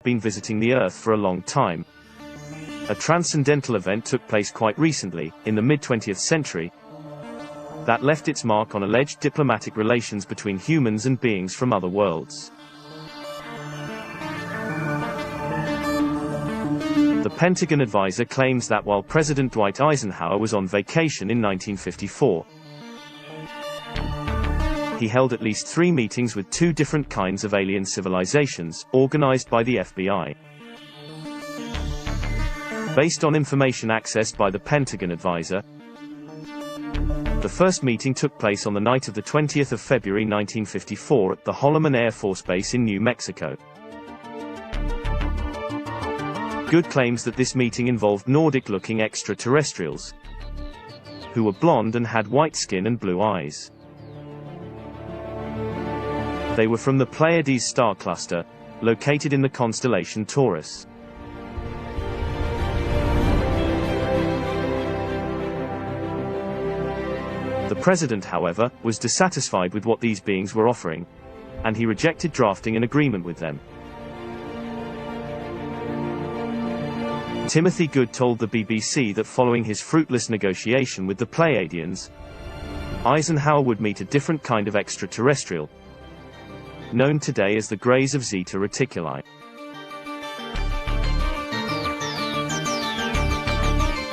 been visiting the Earth for a long time. A transcendental event took place quite recently, in the mid-20th century, that left its mark on alleged diplomatic relations between humans and beings from other worlds. The Pentagon advisor claims that while President Dwight Eisenhower was on vacation in 1954, he held at least 3 meetings with 2 different kinds of alien civilizations, organized by the FBI. Based on information accessed by the Pentagon advisor, the first meeting took place on the night of the 20th of February 1954 at the Holloman Air Force Base in New Mexico. Good claims that this meeting involved Nordic-looking extraterrestrials, who were blonde and had white skin and blue eyes. They were from the Pleiades star cluster, located in the constellation Taurus. The president, however, was dissatisfied with what these beings were offering, and he rejected drafting an agreement with them. Timothy Good told the BBC that following his fruitless negotiation with the Pleiadians, Eisenhower would meet a different kind of extraterrestrial, known today as the Greys of Zeta Reticuli.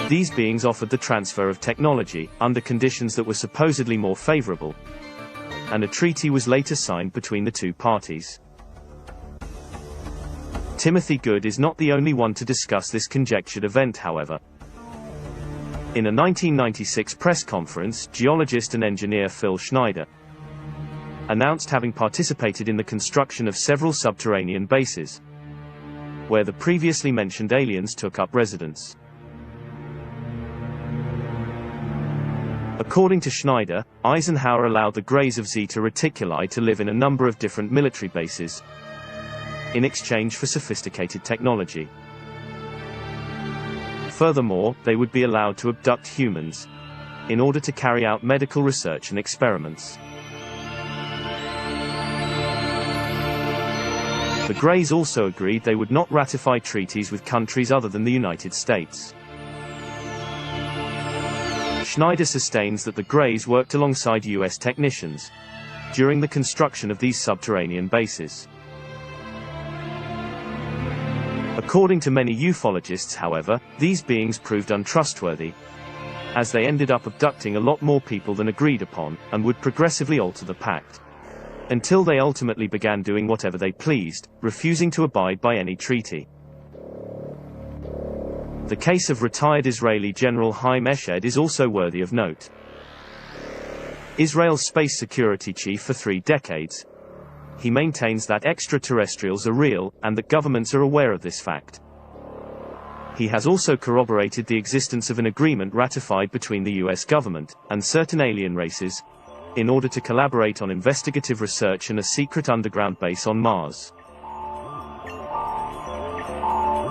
These beings offered the transfer of technology, under conditions that were supposedly more favorable, and a treaty was later signed between the 2 parties. Timothy Good is not the only one to discuss this conjectured event, however. In a 1996 press conference, geologist and engineer Phil Schneider announced having participated in the construction of several subterranean bases, where the previously mentioned aliens took up residence. According to Schneider, Eisenhower allowed the Greys of Zeta Reticuli to live in a number of different military bases, in exchange for sophisticated technology. Furthermore, they would be allowed to abduct humans, in order to carry out medical research and experiments. The Greys also agreed they would not ratify treaties with countries other than the United States. Schneider sustains that the Greys worked alongside US technicians during the construction of these subterranean bases. According to many ufologists, however, these beings proved untrustworthy, as they ended up abducting a lot more people than agreed upon, and would progressively alter the pact, until they ultimately began doing whatever they pleased, refusing to abide by any treaty. The case of retired Israeli General Chaim Eshed is also worthy of note. Israel's space security chief for 3 decades, he maintains that extraterrestrials are real, and that governments are aware of this fact. He has also corroborated the existence of an agreement ratified between the US government and certain alien races, in order to collaborate on investigative research and a secret underground base on Mars.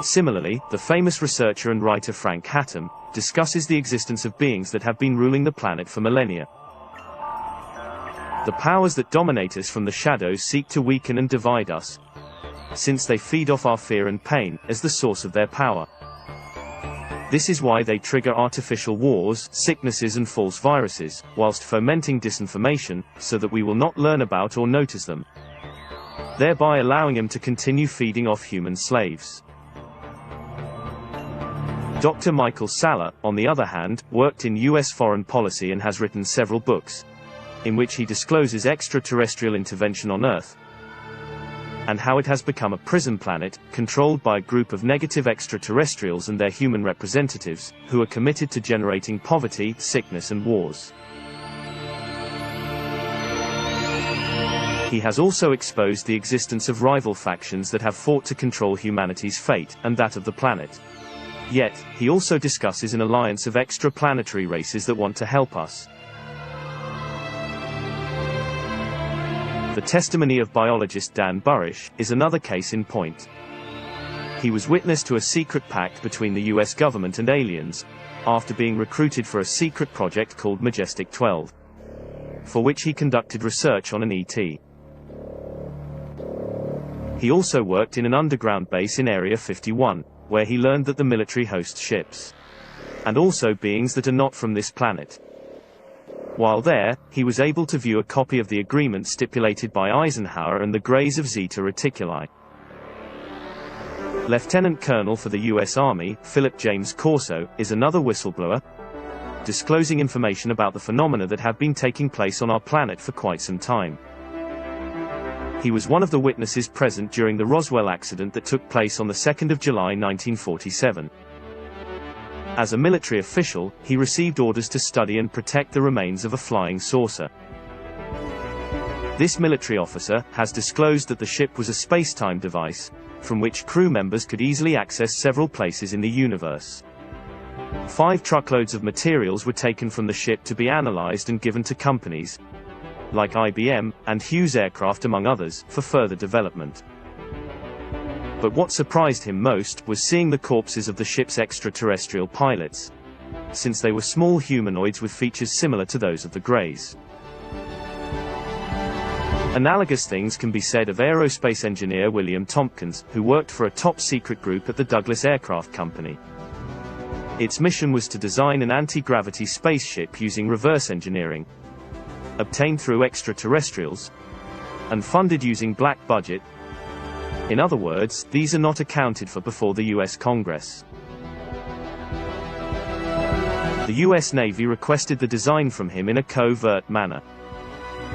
Similarly, the famous researcher and writer Frank Hattem discusses the existence of beings that have been ruling the planet for millennia. The powers that dominate us from the shadows seek to weaken and divide us, since they feed off our fear and pain as the source of their power. This is why they trigger artificial wars, sicknesses and false viruses, whilst fomenting disinformation, so that we will not learn about or notice them, thereby allowing them to continue feeding off human slaves. Dr. Michael Salla, on the other hand, worked in US foreign policy and has written several books, in which he discloses extraterrestrial intervention on Earth, and how it has become a prison planet, controlled by a group of negative extraterrestrials and their human representatives, who are committed to generating poverty, sickness and wars. He has also exposed the existence of rival factions that have fought to control humanity's fate, and that of the planet. Yet, he also discusses an alliance of extraplanetary races that want to help us. The testimony of biologist Dan Burish is another case in point. He was witness to a secret pact between the US government and aliens, after being recruited for a secret project called Majestic 12, for which he conducted research on an ET. He also worked in an underground base in Area 51, where he learned that the military hosts ships, and also beings that are not from this planet. While there, he was able to view a copy of the agreement stipulated by Eisenhower and the Greys of Zeta Reticuli. Lieutenant Colonel for the U.S. Army, Philip James Corso, is another whistleblower, disclosing information about the phenomena that have been taking place on our planet for quite some time. He was one of the witnesses present during the Roswell accident that took place on the 2nd of July 1947. As a military official, he received orders to study and protect the remains of a flying saucer. This military officer has disclosed that the ship was a space-time device, from which crew members could easily access several places in the universe. 5 truckloads of materials were taken from the ship to be analyzed and given to companies, like IBM, and Hughes Aircraft among others, for further development. But what surprised him most was seeing the corpses of the ship's extraterrestrial pilots, since they were small humanoids with features similar to those of the Greys. Analogous things can be said of aerospace engineer William Tompkins, who worked for a top-secret group at the Douglas Aircraft Company. Its mission was to design an anti-gravity spaceship using reverse engineering, obtained through extraterrestrials, and funded using black budget. In other words, these are not accounted for before the US Congress. The US Navy requested the design from him in a covert manner,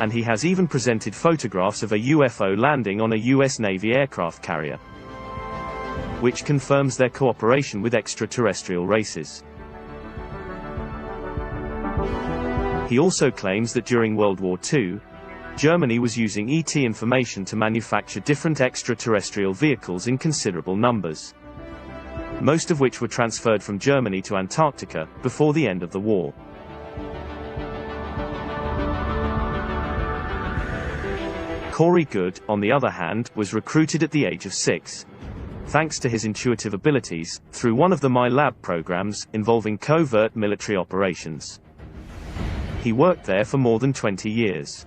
and he has even presented photographs of a UFO landing on a US Navy aircraft carrier, which confirms their cooperation with extraterrestrial races. He also claims that during World War II, Germany was using ET information to manufacture different extraterrestrial vehicles in considerable numbers, most of which were transferred from Germany to Antarctica before the end of the war. Corey Goode, on the other hand, was recruited at the age of 6, thanks to his intuitive abilities, through one of the My Lab programs, involving covert military operations. He worked there for more than 20 years.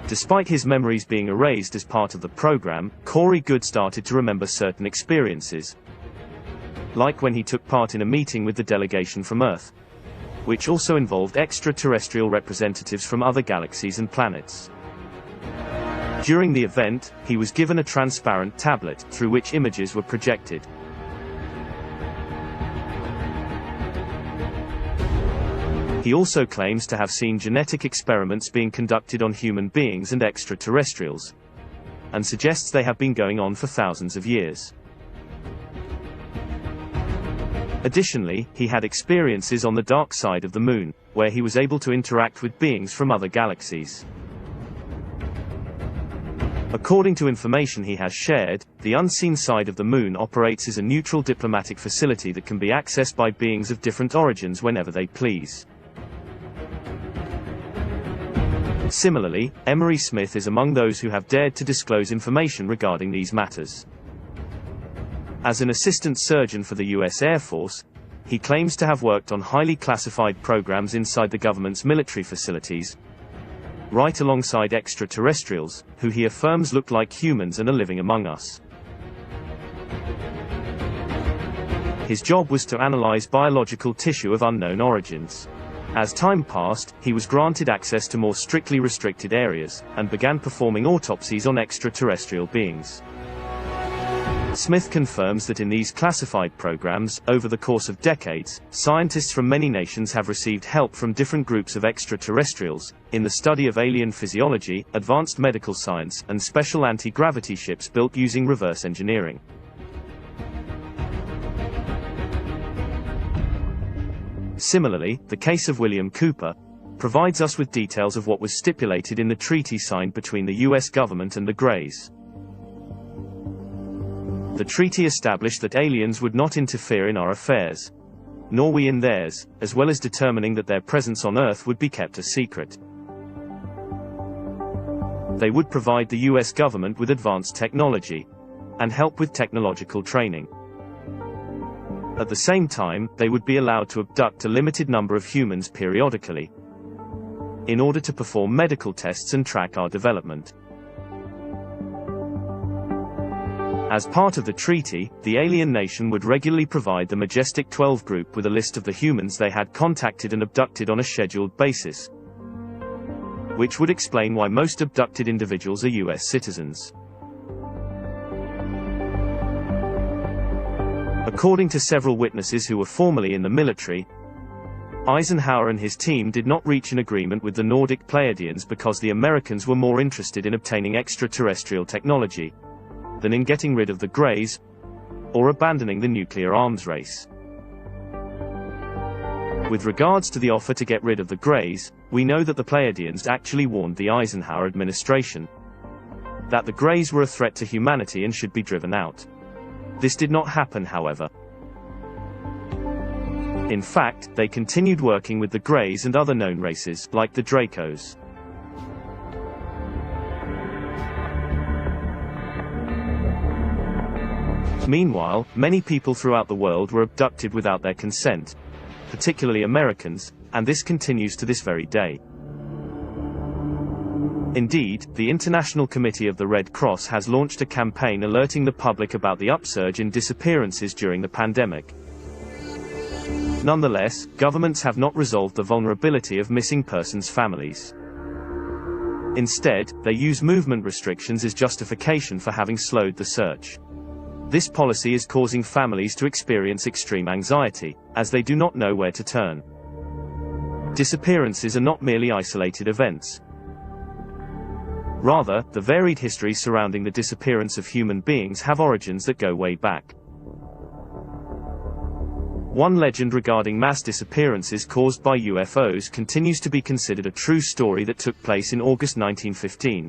Despite his memories being erased as part of the program, Corey Goode started to remember certain experiences, like when he took part in a meeting with the delegation from Earth, which also involved extraterrestrial representatives from other galaxies and planets. During the event, he was given a transparent tablet, through which images were projected. He also claims to have seen genetic experiments being conducted on human beings and extraterrestrials, and suggests they have been going on for thousands of years. Additionally, he had experiences on the dark side of the moon, where he was able to interact with beings from other galaxies. According to information he has shared, the unseen side of the moon operates as a neutral diplomatic facility that can be accessed by beings of different origins whenever they please. Similarly, Emery Smith is among those who have dared to disclose information regarding these matters. As an assistant surgeon for the US Air Force, he claims to have worked on highly classified programs inside the government's military facilities, right alongside extraterrestrials, who he affirms look like humans and are living among us. His job was to analyze biological tissue of unknown origins. As time passed, he was granted access to more strictly restricted areas, and began performing autopsies on extraterrestrial beings. Smith confirms that in these classified programs, over the course of decades, scientists from many nations have received help from different groups of extraterrestrials, in the study of alien physiology, advanced medical science, and special anti-gravity ships built using reverse engineering. Similarly, the case of William Cooper provides us with details of what was stipulated in the treaty signed between the US government and the Greys. The treaty established that aliens would not interfere in our affairs, nor we in theirs, as well as determining that their presence on Earth would be kept a secret. They would provide the US government with advanced technology, and help with technological training. At the same time, they would be allowed to abduct a limited number of humans periodically, in order to perform medical tests and track our development. As part of the treaty, the alien nation would regularly provide the Majestic 12 group with a list of the humans they had contacted and abducted on a scheduled basis, which would explain why most abducted individuals are US citizens. According to several witnesses who were formerly in the military, Eisenhower and his team did not reach an agreement with the Nordic Pleiadians because the Americans were more interested in obtaining extraterrestrial technology than in getting rid of the Greys, or abandoning the nuclear arms race. With regards to the offer to get rid of the Greys, we know that the Pleiadians actually warned the Eisenhower administration that the Greys were a threat to humanity and should be driven out. This did not happen, however. In fact, they continued working with the Greys and other known races, like the Dracos. Meanwhile, many people throughout the world were abducted without their consent, particularly Americans, and this continues to this very day. Indeed, the International Committee of the Red Cross has launched a campaign alerting the public about the upsurge in disappearances during the pandemic. Nonetheless, governments have not resolved the vulnerability of missing persons' families. Instead, they use movement restrictions as justification for having slowed the search. This policy is causing families to experience extreme anxiety, as they do not know where to turn. Disappearances are not merely isolated events. Rather, the varied histories surrounding the disappearance of human beings have origins that go way back. One legend regarding mass disappearances caused by UFOs continues to be considered a true story that took place in August 1915,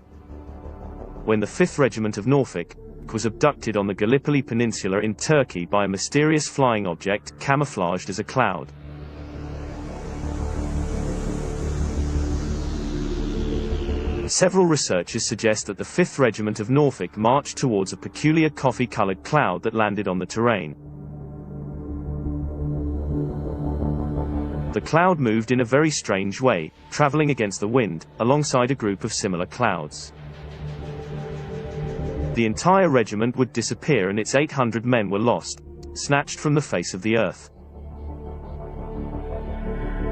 when the 5th Regiment of Norfolk was abducted on the Gallipoli Peninsula in Turkey by a mysterious flying object camouflaged as a cloud. Several researchers suggest that the 5th Regiment of Norfolk marched towards a peculiar coffee-colored cloud that landed on the terrain. The cloud moved in a very strange way, traveling against the wind, alongside a group of similar clouds. The entire regiment would disappear and its 800 men were lost, snatched from the face of the earth.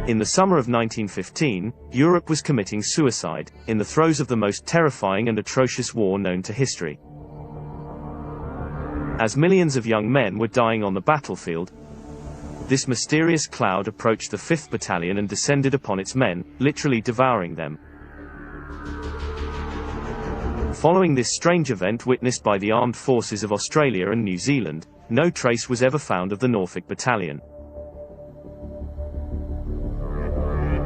In the summer of 1915, Europe was committing suicide, in the throes of the most terrifying and atrocious war known to history. As millions of young men were dying on the battlefield, this mysterious cloud approached the 5th Battalion and descended upon its men, literally devouring them. Following this strange event witnessed by the armed forces of Australia and New Zealand, no trace was ever found of the Norfolk Battalion.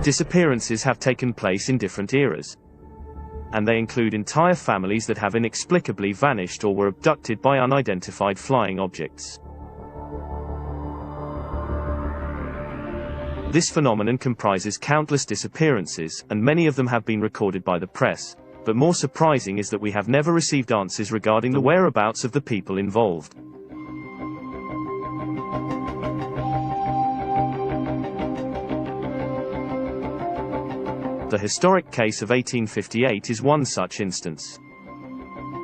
Disappearances have taken place in different eras, and they include entire families that have inexplicably vanished or were abducted by unidentified flying objects. This phenomenon comprises countless disappearances, and many of them have been recorded by the press. But more surprising is that we have never received answers regarding the whereabouts of the people involved. The historic case of 1858 is one such instance.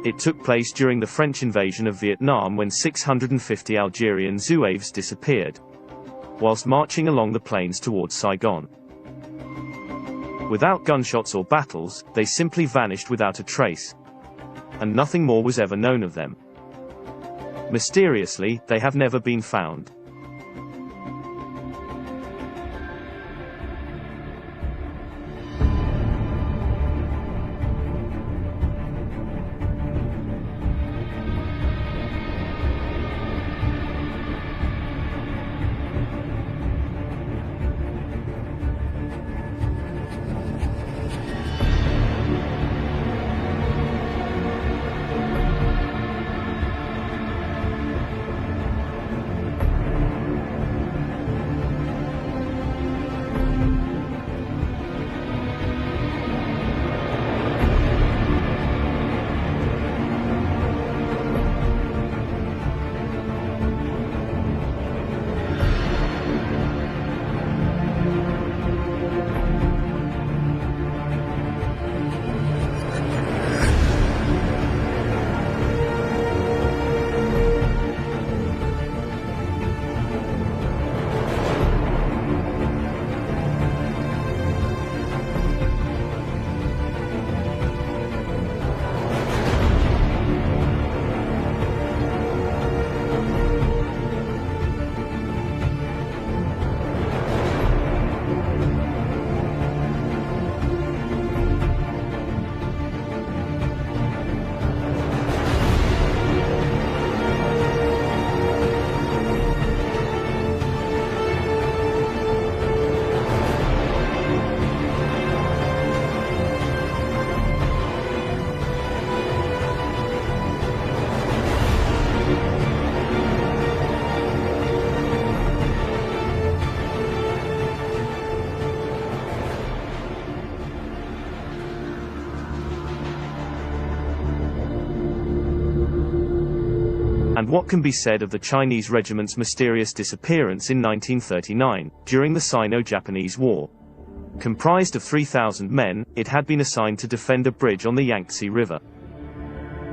It took place during the French invasion of Vietnam when 650 Algerian Zouaves disappeared, whilst marching along the plains towards Saigon. Without gunshots or battles, they simply vanished without a trace, and nothing more was ever known of them. Mysteriously, they have never been found. And what can be said of the Chinese regiment's mysterious disappearance in 1939, during the Sino-Japanese War? Comprised of 3,000 men, it had been assigned to defend a bridge on the Yangtze River.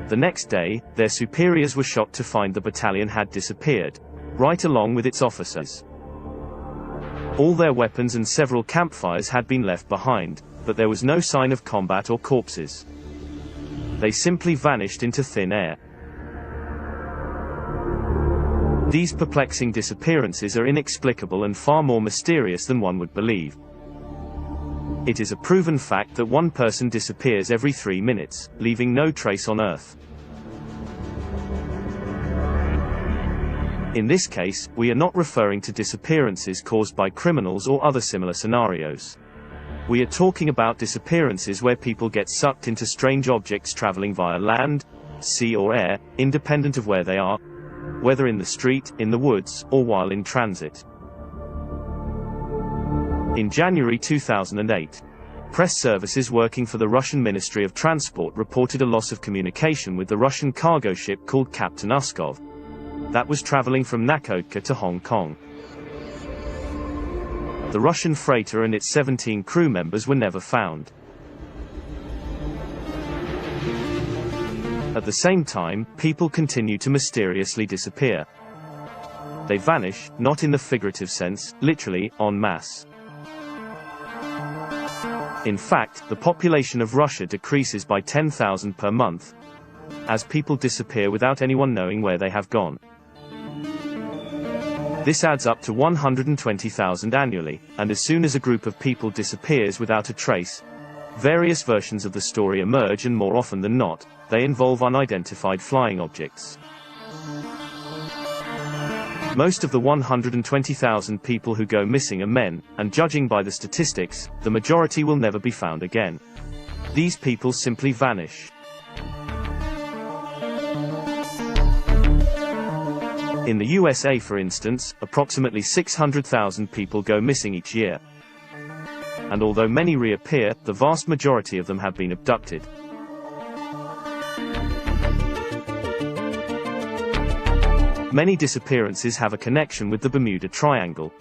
The next day, their superiors were shocked to find the battalion had disappeared, right along with its officers. All their weapons and several campfires had been left behind, but there was no sign of combat or corpses. They simply vanished into thin air. These perplexing disappearances are inexplicable and far more mysterious than one would believe. It is a proven fact that one person disappears every 3 minutes, leaving no trace on Earth. In this case, we are not referring to disappearances caused by criminals or other similar scenarios. We are talking about disappearances where people get sucked into strange objects traveling via land, sea or air, independent of where they are, whether in the street, in the woods, or while in transit. In January 2008, press services working for the Russian Ministry of Transport reported a loss of communication with the Russian cargo ship called Captain Uskov, that was traveling from Nakodka to Hong Kong. The Russian freighter and its 17 crew members were never found. At the same time, people continue to mysteriously disappear. They vanish, not in the figurative sense, literally, en masse. In fact, the population of Russia decreases by 10,000 per month, as people disappear without anyone knowing where they have gone. This adds up to 120,000 annually, and as soon as a group of people disappears without a trace, various versions of the story emerge, and more often than not, they involve unidentified flying objects. Most of the 120,000 people who go missing are men, and judging by the statistics, the majority will never be found again. These people simply vanish. In the USA, for instance, approximately 600,000 people go missing each year. And although many reappear, the vast majority of them have been abducted. Many disappearances have a connection with the Bermuda Triangle,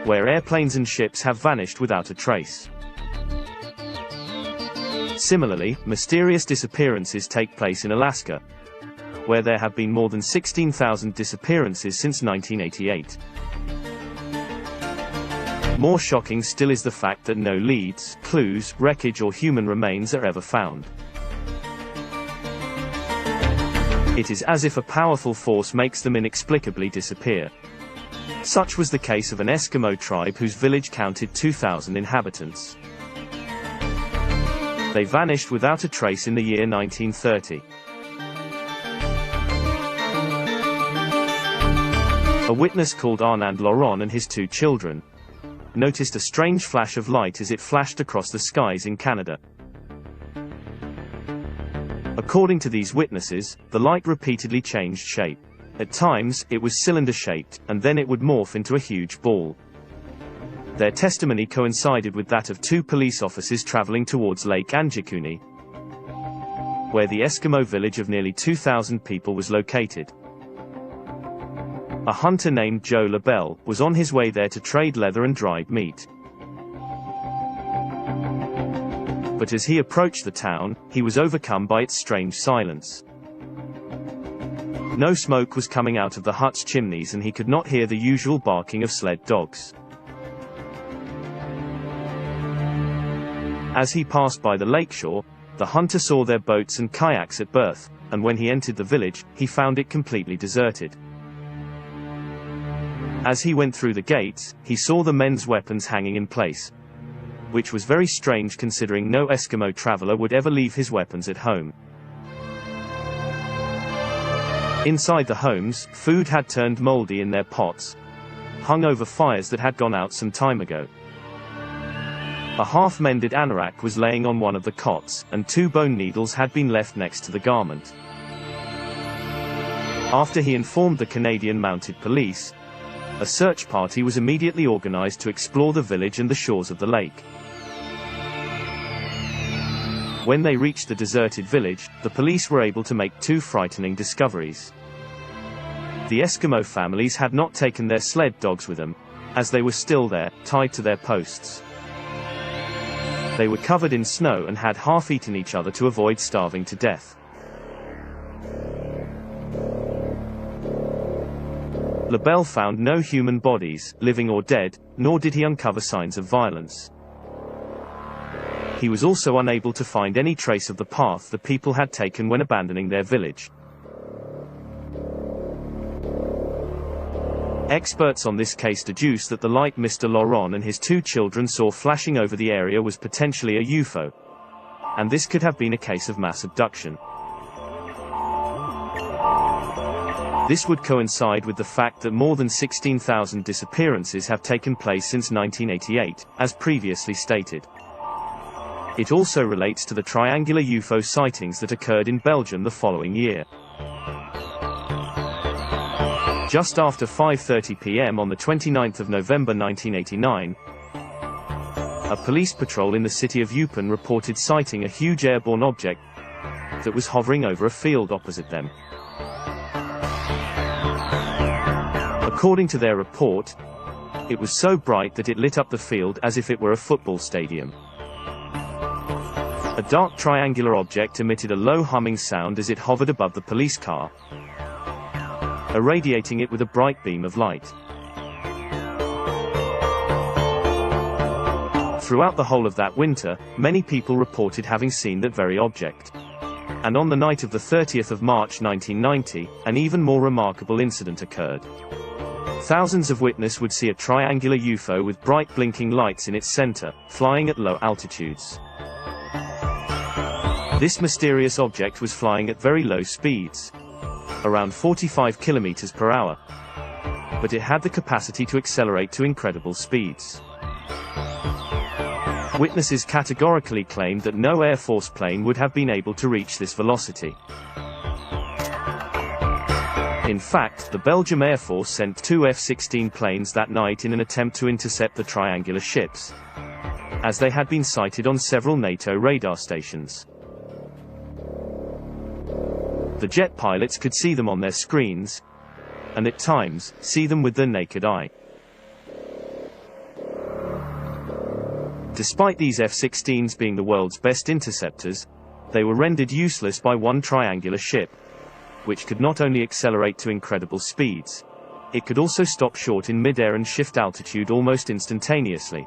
where airplanes and ships have vanished without a trace. Similarly, mysterious disappearances take place in Alaska, where there have been more than 16,000 disappearances since 1988. More shocking still is the fact that no leads, clues, wreckage or human remains are ever found. It is as if a powerful force makes them inexplicably disappear. Such was the case of an Eskimo tribe whose village counted 2,000 inhabitants. They vanished without a trace in the year 1930. A witness called Arnand Laurent and his 2 children noticed a strange flash of light as it flashed across the skies in Canada. According to these witnesses, the light repeatedly changed shape. At times, it was cylinder-shaped, and then it would morph into a huge ball. Their testimony coincided with that of 2 police officers traveling towards Lake Anjikuni, where the Eskimo village of nearly 2,000 people was located. A hunter named Joe LaBelle was on his way there to trade leather and dried meat. But as he approached the town, he was overcome by its strange silence. No smoke was coming out of the hut's chimneys, and he could not hear the usual barking of sled dogs. As he passed by the lakeshore, the hunter saw their boats and kayaks at berth, and when he entered the village, he found it completely deserted. As he went through the gates, he saw the men's weapons hanging in place, which was very strange considering no Eskimo traveler would ever leave his weapons at home. Inside the homes, food had turned moldy in their pots, hung over fires that had gone out some time ago. A half-mended anorak was laying on one of the cots, and 2 bone needles had been left next to the garment. After he informed the Canadian Mounted Police, a search party was immediately organized to explore the village and the shores of the lake. When they reached the deserted village, the police were able to make 2 frightening discoveries. The Eskimo families had not taken their sled dogs with them, as they were still there, tied to their posts. They were covered in snow and had half-eaten each other to avoid starving to death. Lebel found no human bodies, living or dead, nor did he uncover signs of violence. He was also unable to find any trace of the path the people had taken when abandoning their village. Experts on this case deduce that the light Mr. Laurent and his 2 children saw flashing over the area was potentially a UFO, and this could have been a case of mass abduction. This would coincide with the fact that more than 16,000 disappearances have taken place since 1988, as previously stated. It also relates to the triangular UFO sightings that occurred in Belgium the following year. Just after 5:30 p.m. on the 29th of November 1989, a police patrol in the city of Eupen reported sighting a huge airborne object that was hovering over a field opposite them. According to their report, it was so bright that it lit up the field as if it were a football stadium. A dark triangular object emitted a low humming sound as it hovered above the police car, irradiating it with a bright beam of light. Throughout the whole of that winter, many people reported having seen that very object. And on the night of the 30th of March 1990, an even more remarkable incident occurred. Thousands of witnesses would see a triangular UFO with bright blinking lights in its center, flying at low altitudes. This mysterious object was flying at very low speeds, around 45 kilometers per hour, but it had the capacity to accelerate to incredible speeds. Witnesses categorically claimed that no Air Force plane would have been able to reach this velocity. In fact, the Belgium Air Force sent 2 F-16 planes that night in an attempt to intercept the triangular ships, as they had been sighted on several NATO radar stations. The jet pilots could see them on their screens, and at times, see them with their naked eye. Despite these F-16s being the world's best interceptors, they were rendered useless by one triangular ship, which could not only accelerate to incredible speeds, it could also stop short in mid-air and shift altitude almost instantaneously.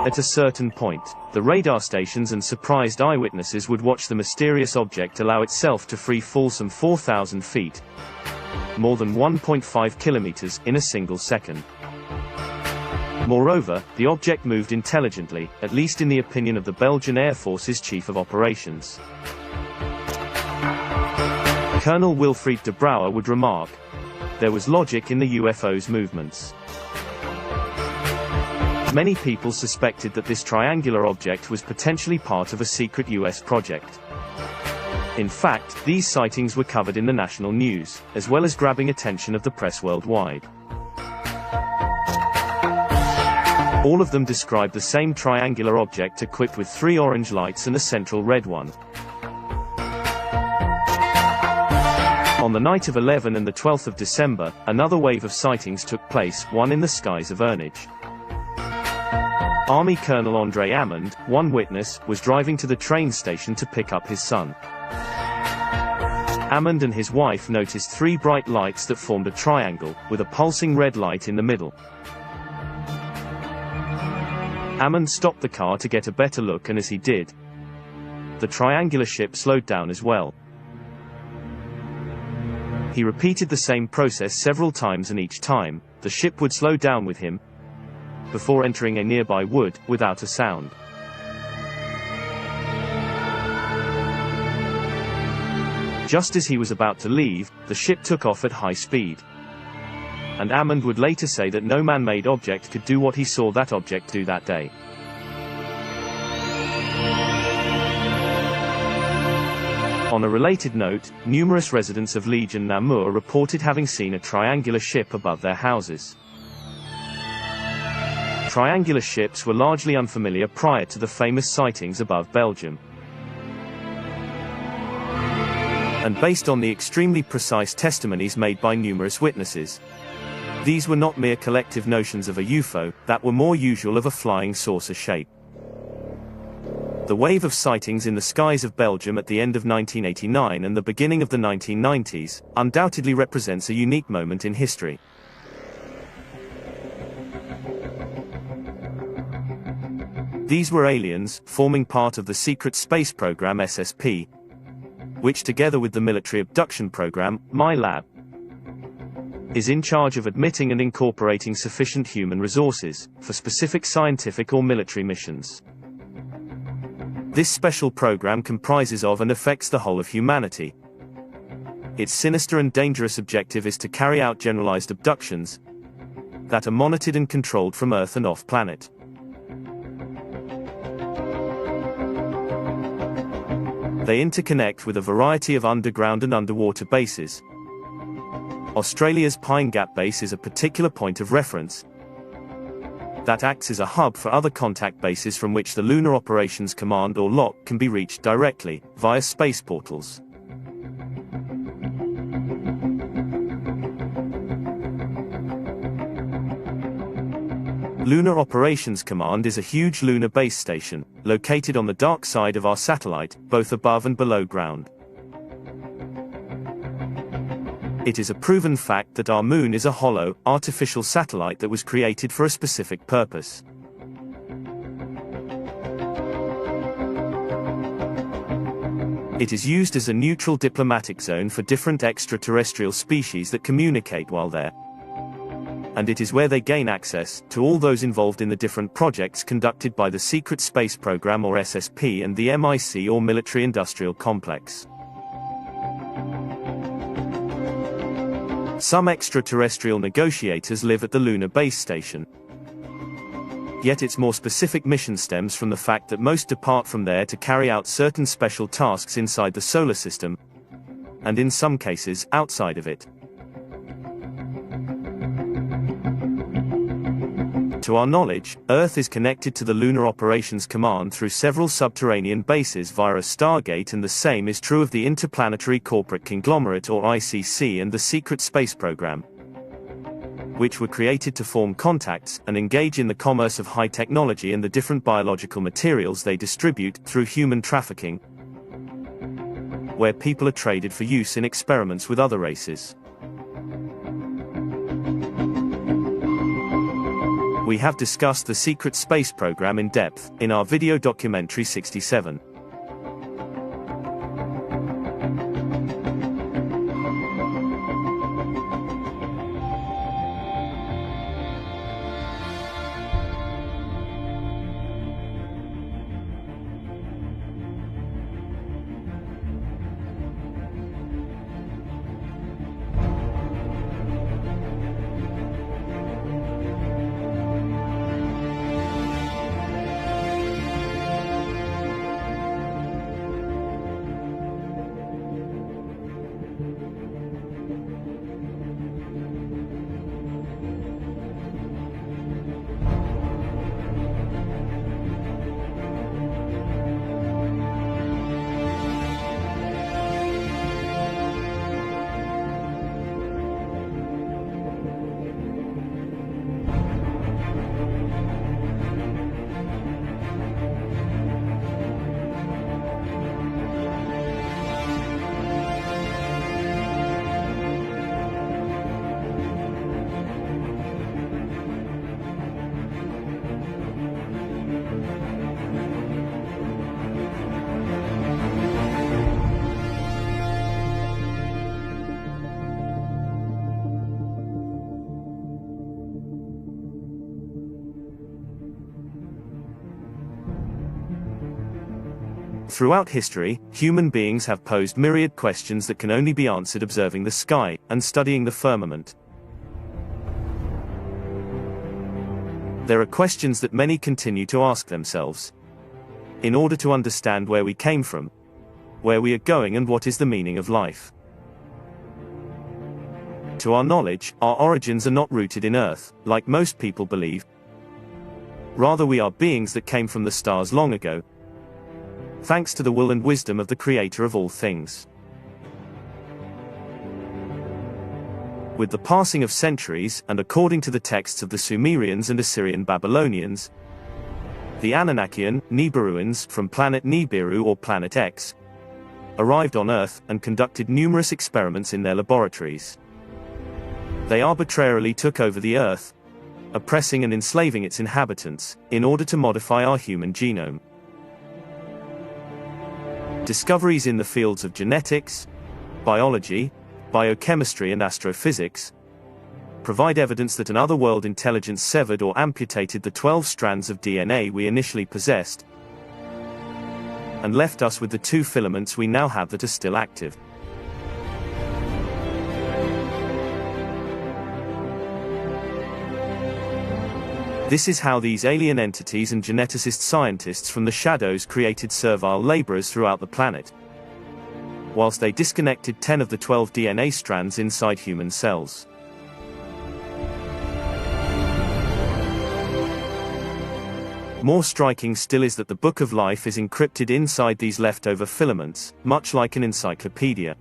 At a certain point, the radar stations and surprised eyewitnesses would watch the mysterious object allow itself to free fall some 4,000 feet, more than 1.5 kilometers, in a single second. Moreover, the object moved intelligently, at least in the opinion of the Belgian Air Force's Chief of Operations. Colonel Wilfried de Brouwer would remark, "There was logic in the UFO's movements." Many people suspected that this triangular object was potentially part of a secret US project. In fact, these sightings were covered in the national news, as well as grabbing attention of the press worldwide. All of them described the same triangular object equipped with 3 orange lights and a central red one. On the night of 11 and the 12th of December, another wave of sightings took place, one in the skies of Ernige. Army Colonel André Hammond, one witness, was driving to the train station to pick up his son. Hammond and his wife noticed 3 bright lights that formed a triangle, with a pulsing red light in the middle. Hammond stopped the car to get a better look, and as he did, the triangular ship slowed down as well. He repeated the same process several times, and each time, the ship would slow down with him, before entering a nearby wood, without a sound. Just as he was about to leave, the ship took off at high speed. And Hammond would later say that no man-made object could do what he saw that object do that day. On a related note, numerous residents of Liege and Namur reported having seen a triangular ship above their houses. Triangular ships were largely unfamiliar prior to the famous sightings above Belgium. and based on the extremely precise testimonies made by numerous witnesses. These were not mere collective notions of a UFO, that were more usual of a flying saucer shape. The wave of sightings in the skies of Belgium at the end of 1989 and the beginning of the 1990s undoubtedly represents a unique moment in history. These were aliens, forming part of the secret space program SSP, which together with the military abduction program, MyLab, is in charge of admitting and incorporating sufficient human resources for specific scientific or military missions. This special program comprises of and affects the whole of humanity. Its sinister and dangerous objective is to carry out generalized abductions that are monitored and controlled from Earth and off-planet. They interconnect with a variety of underground and underwater bases. Australia's Pine Gap base is a particular point of reference that acts as a hub for other contact bases from which the Lunar Operations Command or LOC can be reached directly, via space portals. Lunar Operations Command is a huge lunar base station, located on the dark side of our satellite, both above and below ground. It is a proven fact that our moon is a hollow, artificial satellite that was created for a specific purpose. It is used as a neutral diplomatic zone for different extraterrestrial species that communicate while there. And it is where they gain access to all those involved in the different projects conducted by the Secret Space Program or SSP and the MIC or Military Industrial Complex. Some extraterrestrial negotiators live at the lunar base station. Yet its more specific mission stems from the fact that most depart from there to carry out certain special tasks inside the solar system, and in some cases, outside of it. To our knowledge, Earth is connected to the Lunar Operations Command through several subterranean bases via a Stargate, and the same is true of the Interplanetary Corporate Conglomerate or ICC and the Secret Space Program, which were created to form contacts and engage in the commerce of high technology and the different biological materials they distribute through human trafficking, where people are traded for use in experiments with other races. We have discussed the Secret Space Program in depth in our video documentary 67. Throughout history, human beings have posed myriad questions that can only be answered observing the sky and studying the firmament. There are questions that many continue to ask themselves in order to understand where we came from, where we are going, and what is the meaning of life. To our knowledge, our origins are not rooted in Earth, like most people believe. Rather, we are beings that came from the stars long ago, thanks to the will and wisdom of the Creator of all things. With the passing of centuries, and according to the texts of the Sumerians and Assyrian Babylonians, the Anunnakian Nibiruans from planet Nibiru or Planet X arrived on Earth and conducted numerous experiments in their laboratories. They arbitrarily took over the Earth, oppressing and enslaving its inhabitants, in order to modify our human genome. Discoveries in the fields of genetics, biology, biochemistry and astrophysics provide evidence that an otherworld intelligence severed or amputated the 12 strands of DNA we initially possessed, and left us with the 2 filaments we now have that are still active. This is how these alien entities and geneticist scientists from the shadows created servile laborers throughout the planet, whilst they disconnected 10 of the 12 DNA strands inside human cells. More striking still is that the Book of Life is encrypted inside these leftover filaments, much like an encyclopedia.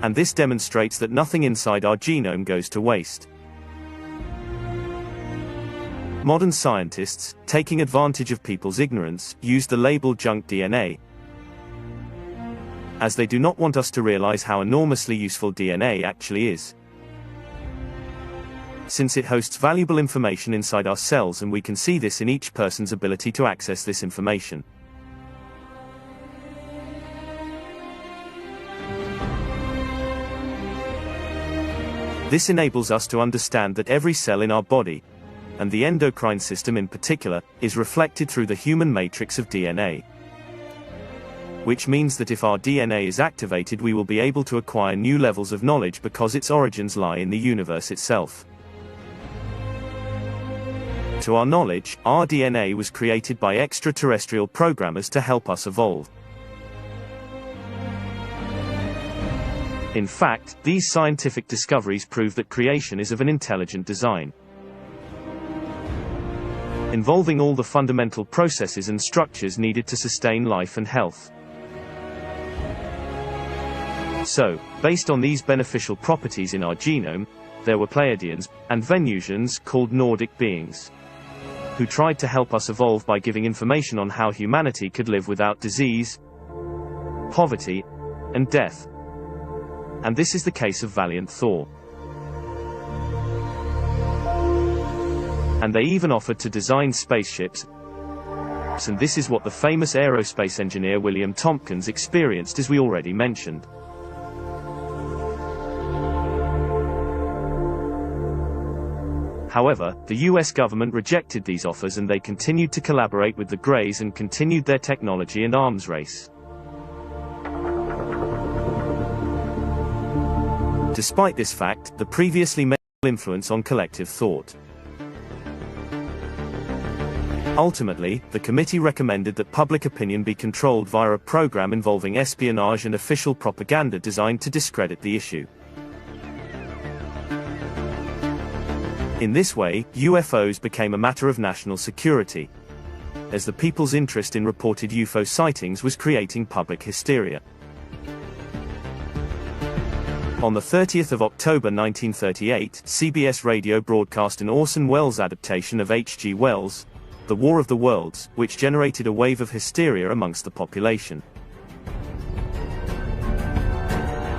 And this demonstrates that nothing inside our genome goes to waste. Modern scientists, taking advantage of people's ignorance, use the label junk DNA, as they do not want us to realize how enormously useful DNA actually is, since it hosts valuable information inside our cells, and we can see this in each person's ability to access this information. This enables us to understand that every cell in our body, and the endocrine system in particular, is reflected through the human matrix of DNA. Which means that if our DNA is activated, we will be able to acquire new levels of knowledge because its origins lie in the universe itself. To our knowledge, our DNA was created by extraterrestrial programmers to help us evolve. In fact, these scientific discoveries prove that creation is of an intelligent design, involving all the fundamental processes and structures needed to sustain life and health. So, based on these beneficial properties in our genome, there were Pleiadians and Venusians called Nordic beings, who tried to help us evolve by giving information on how humanity could live without disease, poverty, and death. And this is the case of valiant Thor. And they even offered to design spaceships, and this is what the famous aerospace engineer William Tompkins experienced, as we already mentioned. However, the US government rejected these offers, and they continued to collaborate with the Greys and continued their technology and arms race. Despite this fact, the previously mentioned influence on collective thought. Ultimately, the committee recommended that public opinion be controlled via a program involving espionage and official propaganda designed to discredit the issue. In this way, UFOs became a matter of national security, as the people's interest in reported UFO sightings was creating public hysteria. On the 30th of October 1938, CBS Radio broadcast an Orson Welles adaptation of H.G. Wells' The War of the Worlds, which generated a wave of hysteria amongst the population.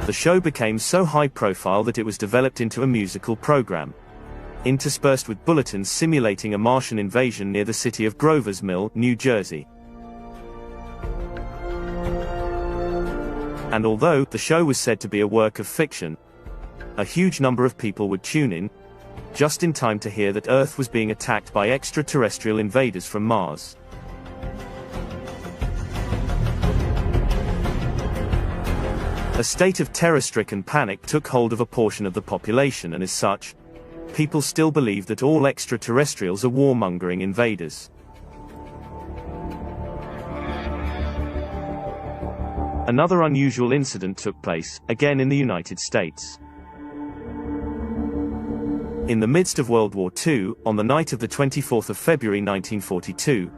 The show became so high profile that it was developed into a musical program, interspersed with bulletins simulating a Martian invasion near the city of Grover's Mill, New Jersey. And although the show was said to be a work of fiction, a huge number of people would tune in, just in time to hear that Earth was being attacked by extraterrestrial invaders from Mars. A state of terror-stricken panic took hold of a portion of the population, and as such, people still believe that all extraterrestrials are warmongering invaders. Another unusual incident took place, again in the United States. In the midst of World War II, on the night of the 24th of February 1942,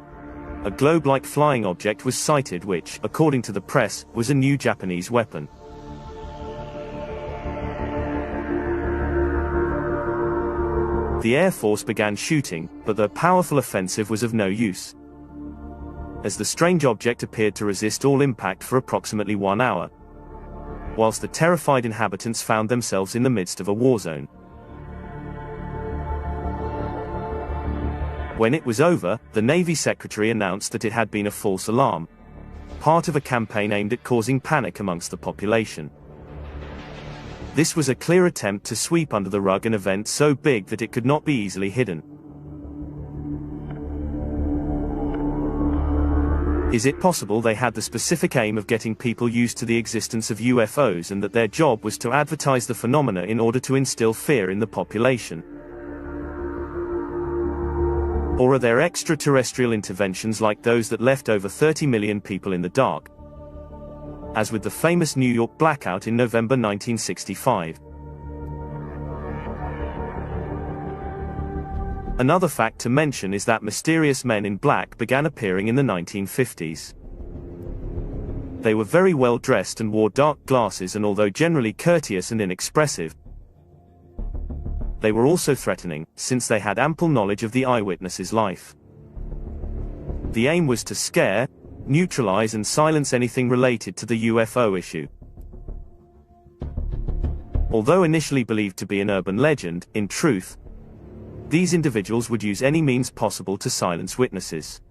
a globe-like flying object was sighted which, according to the press, was a new Japanese weapon. The Air Force began shooting, but their powerful offensive was of no use, as the strange object appeared to resist all impact for approximately 1 hour, whilst the terrified inhabitants found themselves in the midst of a war zone. When it was over, the Navy Secretary announced that it had been a false alarm, part of a campaign aimed at causing panic amongst the population. This was a clear attempt to sweep under the rug an event so big that it could not be easily hidden. Is it possible they had the specific aim of getting people used to the existence of UFOs and that their job was to advertise the phenomena in order to instill fear in the population? Or are there extraterrestrial interventions like those that left over 30 million people in the dark, as with the famous New York blackout in November 1965? Another fact to mention is that mysterious men in black began appearing in the 1950s. They were very well dressed and wore dark glasses, and although generally courteous and inexpressive, they were also threatening, since they had ample knowledge of the eyewitness's life. The aim was to scare, neutralize and silence anything related to the UFO issue. Although initially believed to be an urban legend, in truth, these individuals would use any means possible to silence witnesses.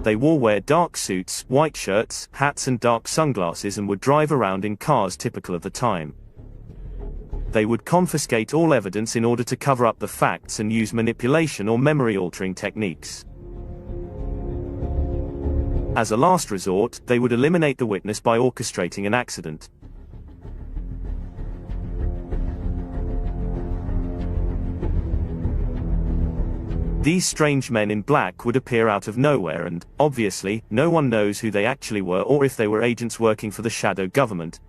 They wore dark suits, white shirts, hats and dark sunglasses, and would drive around in cars typical of the time. They would confiscate all evidence in order to cover up the facts and use manipulation or memory-altering techniques. As a last resort, they would eliminate the witness by orchestrating an accident. These strange men in black would appear out of nowhere, and, obviously, no one knows who they actually were or if they were agents working for the shadow government,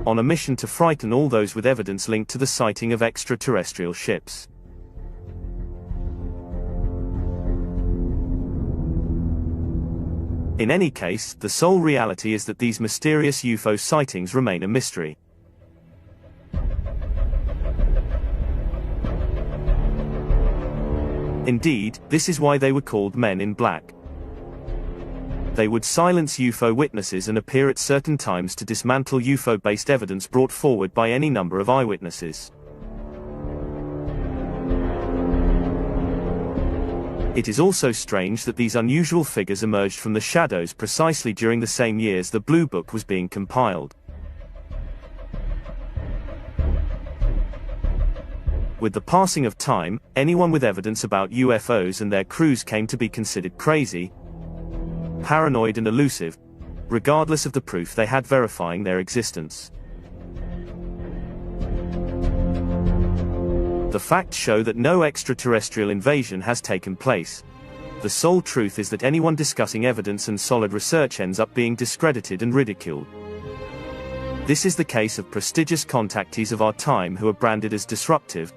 on a mission to frighten all those with evidence linked to the sighting of extraterrestrial ships. In any case, the sole reality is that these mysterious UFO sightings remain a mystery. Indeed, this is why they were called Men in Black. They would silence UFO witnesses and appear at certain times to dismantle UFO-based evidence brought forward by any number of eyewitnesses. It is also strange that these unusual figures emerged from the shadows precisely during the same years the Blue Book was being compiled. With the passing of time, anyone with evidence about UFOs and their crews came to be considered crazy, paranoid and elusive, regardless of the proof they had verifying their existence. The facts show that no extraterrestrial invasion has taken place. The sole truth is that anyone discussing evidence and solid research ends up being discredited and ridiculed. This is the case of prestigious contactees of our time who are branded as disruptive,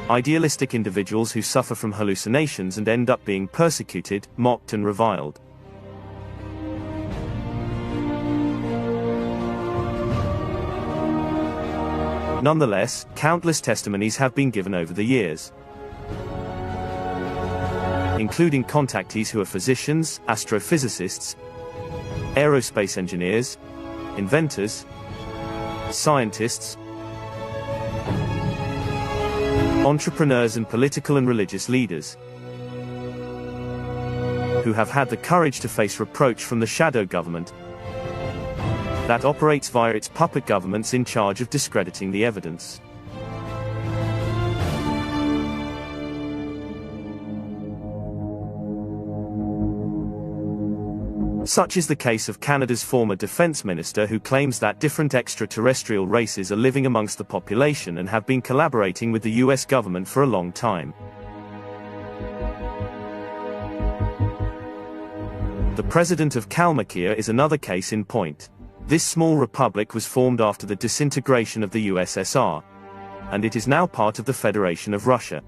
idealistic individuals who suffer from hallucinations and end up being persecuted, mocked and reviled. Nonetheless, countless testimonies have been given over the years, including contactees who are physicians, astrophysicists, aerospace engineers, inventors, scientists, entrepreneurs and political and religious leaders, who have had the courage to face reproach from the shadow government that operates via its puppet governments in charge of discrediting the evidence. Such is the case of Canada's former defense minister, who claims that different extraterrestrial races are living amongst the population and have been collaborating with the US government for a long time. The president of Kalmykia is another case in point. This small republic was formed after the disintegration of the USSR, and it is now part of the Federation of Russia.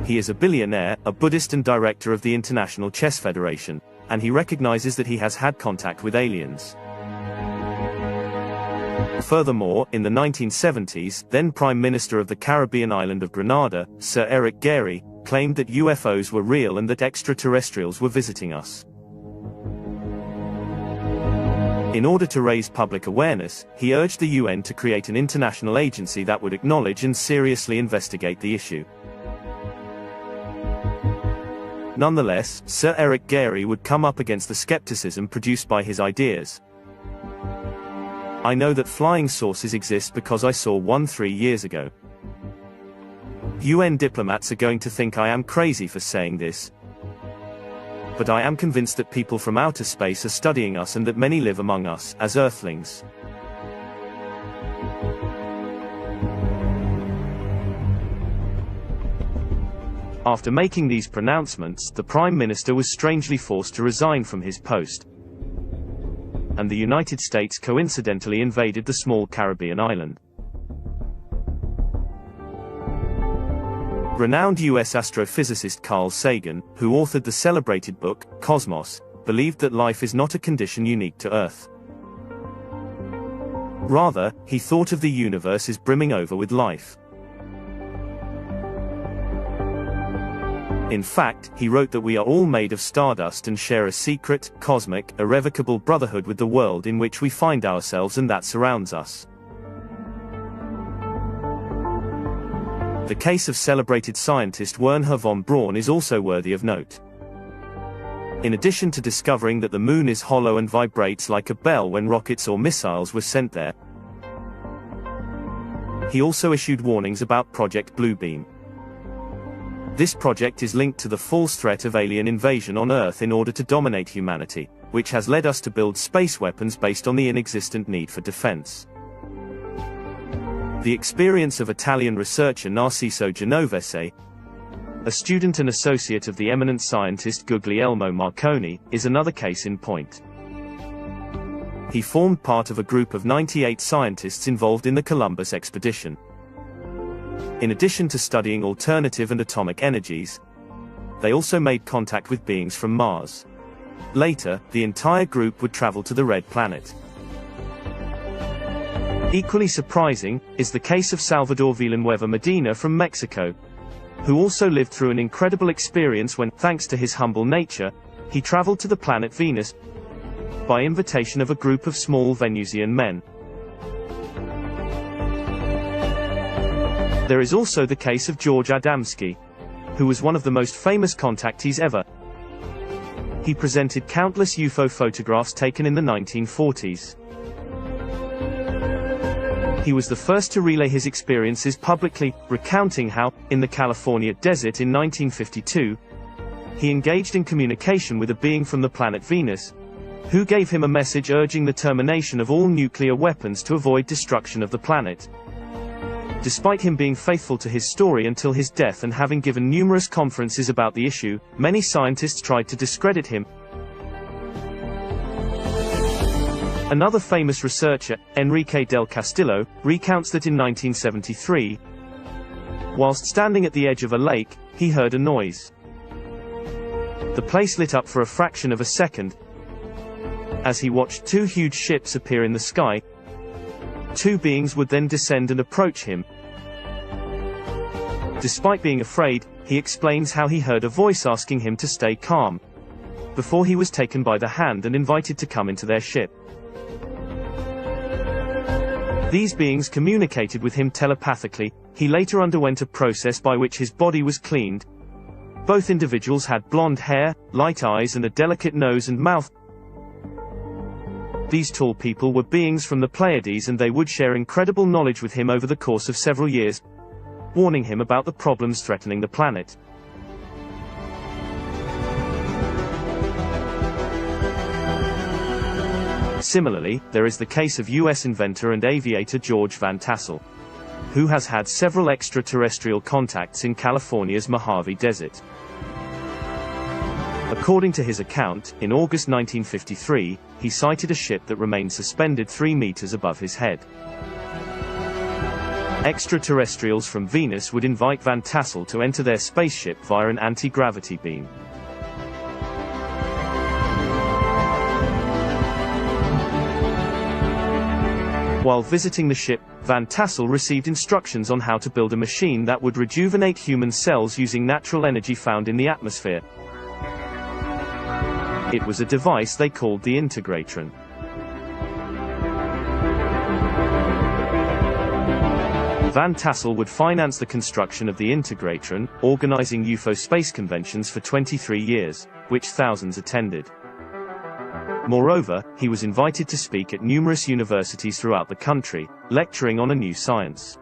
He is a billionaire, a Buddhist and director of the International Chess Federation, and he recognizes that he has had contact with aliens. Furthermore, in the 1970s, then Prime Minister of the Caribbean island of Grenada, Sir Eric Gairy, claimed that UFOs were real and that extraterrestrials were visiting us. In order to raise public awareness, he urged the UN to create an international agency that would acknowledge and seriously investigate the issue. Nonetheless, Sir Eric Gairy would come up against the skepticism produced by his ideas. I know that flying saucers exist because I saw one 3 years ago. UN diplomats are going to think I am crazy for saying this, but I am convinced that people from outer space are studying us and that many live among us, as Earthlings. After making these pronouncements, the Prime Minister was strangely forced to resign from his post, and the United States coincidentally invaded the small Caribbean island. Renowned US astrophysicist Carl Sagan, who authored the celebrated book, Cosmos, believed that life is not a condition unique to Earth. Rather, he thought of the universe as brimming over with life. In fact, he wrote that we are all made of stardust and share a secret, cosmic, irrevocable brotherhood with the world in which we find ourselves and that surrounds us. The case of celebrated scientist Wernher von Braun is also worthy of note. In addition to discovering that the moon is hollow and vibrates like a bell when rockets or missiles were sent there, he also issued warnings about Project Bluebeam. This project is linked to the false threat of alien invasion on Earth in order to dominate humanity, which has led us to build space weapons based on the inexistent need for defense. The experience of Italian researcher Narciso Genovese, a student and associate of the eminent scientist Guglielmo Marconi, is another case in point. He formed part of a group of 98 scientists involved in the Columbus expedition. In addition to studying alternative and atomic energies, they also made contact with beings from Mars. Later, the entire group would travel to the Red Planet. Equally surprising is the case of Salvador Villanueva Medina from Mexico, who also lived through an incredible experience when, thanks to his humble nature, he traveled to the planet Venus by invitation of a group of small Venusian men. There is also the case of George Adamski, who was one of the most famous contactees ever. He presented countless UFO photographs taken in the 1940s. He was the first to relay his experiences publicly, recounting how, in the California desert in 1952, he engaged in communication with a being from the planet Venus, who gave him a message urging the termination of all nuclear weapons to avoid destruction of the planet. Despite him being faithful to his story until his death and having given numerous conferences about the issue, many scientists tried to discredit him. Another famous researcher, Enrique del Castillo, recounts that in 1973, whilst standing at the edge of a lake, he heard a noise. The place lit up for a fraction of a second, as he watched two huge ships appear in the sky. Two beings would then descend and approach him. Despite being afraid, he explains how he heard a voice asking him to stay calm, before he was taken by the hand and invited to come into their ship. These beings communicated with him telepathically. He later underwent a process by which his body was cleaned. Both individuals had blonde hair, light eyes and a delicate nose and mouth. These tall people were beings from the Pleiades, and they would share incredible knowledge with him over the course of several years, warning him about the problems threatening the planet. Similarly, there is the case of US inventor and aviator George Van Tassel, who has had several extraterrestrial contacts in California's Mojave Desert. According to his account, in August 1953, he sighted a ship that remained suspended 3 meters above his head. Extraterrestrials from Venus would invite Van Tassel to enter their spaceship via an anti-gravity beam. While visiting the ship, Van Tassel received instructions on how to build a machine that would rejuvenate human cells using natural energy found in the atmosphere. It was a device they called the integratron. Van Tassel would finance the construction of the integratron, organizing UFO space conventions for 23 years, which thousands attended. Moreover, he was invited to speak at numerous universities throughout the country, lecturing on a new science.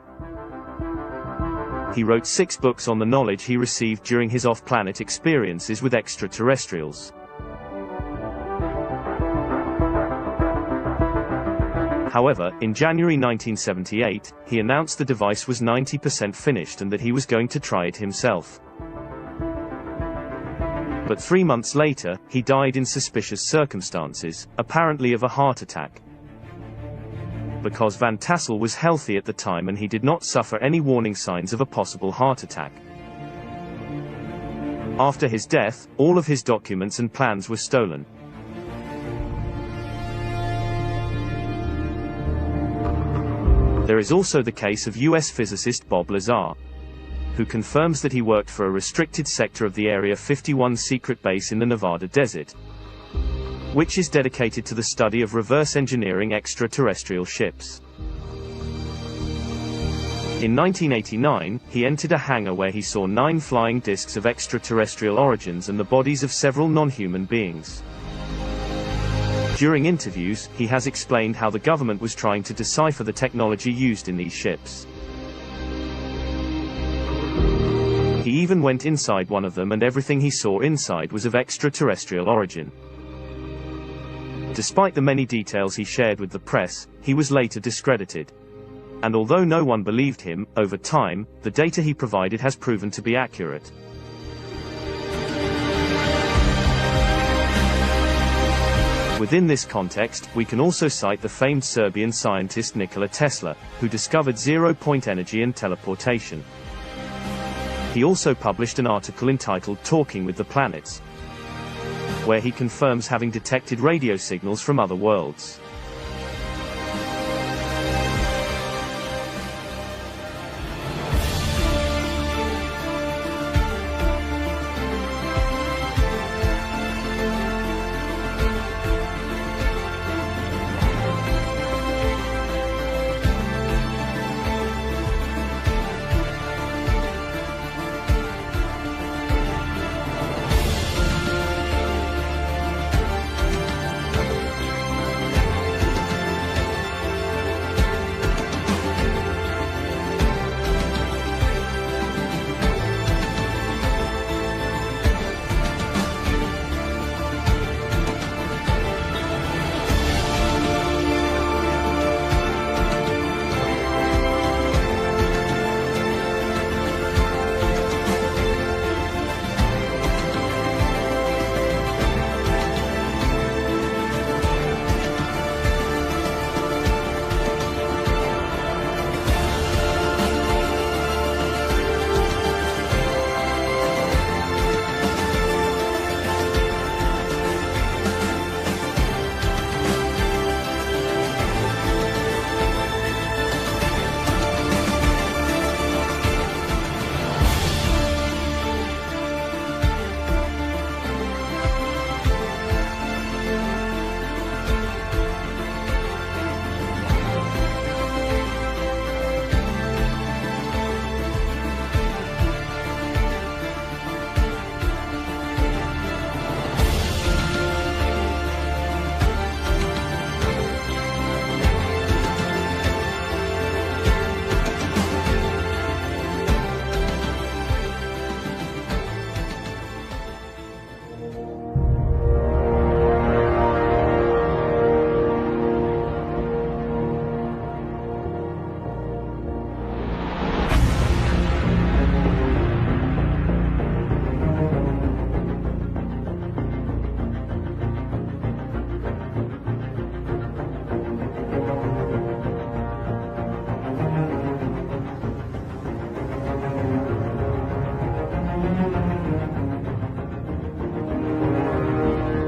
He wrote 6 books on the knowledge he received during his off-planet experiences with extraterrestrials. However, in January 1978, he announced the device was 90% finished and that he was going to try it himself. But 3 months later, he died in suspicious circumstances, apparently of a heart attack. Because Van Tassel was healthy at the time and he did not suffer any warning signs of a possible heart attack. After his death, all of his documents and plans were stolen. There is also the case of US physicist Bob Lazar, who confirms that he worked for a restricted sector of the Area 51 secret base in the Nevada desert, which is dedicated to the study of reverse engineering extraterrestrial ships. In 1989, he entered a hangar where he saw 9 flying discs of extraterrestrial origins and the bodies of several non-human beings. During interviews, he has explained how the government was trying to decipher the technology used in these ships. He even went inside one of them and everything he saw inside was of extraterrestrial origin. Despite the many details he shared with the press, he was later discredited. And although no one believed him, over time, the data he provided has proven to be accurate. Within this context, we can also cite the famed Serbian scientist Nikola Tesla, who discovered zero-point energy and teleportation. He also published an article entitled Talking with the Planets, where he confirms having detected radio signals from other worlds.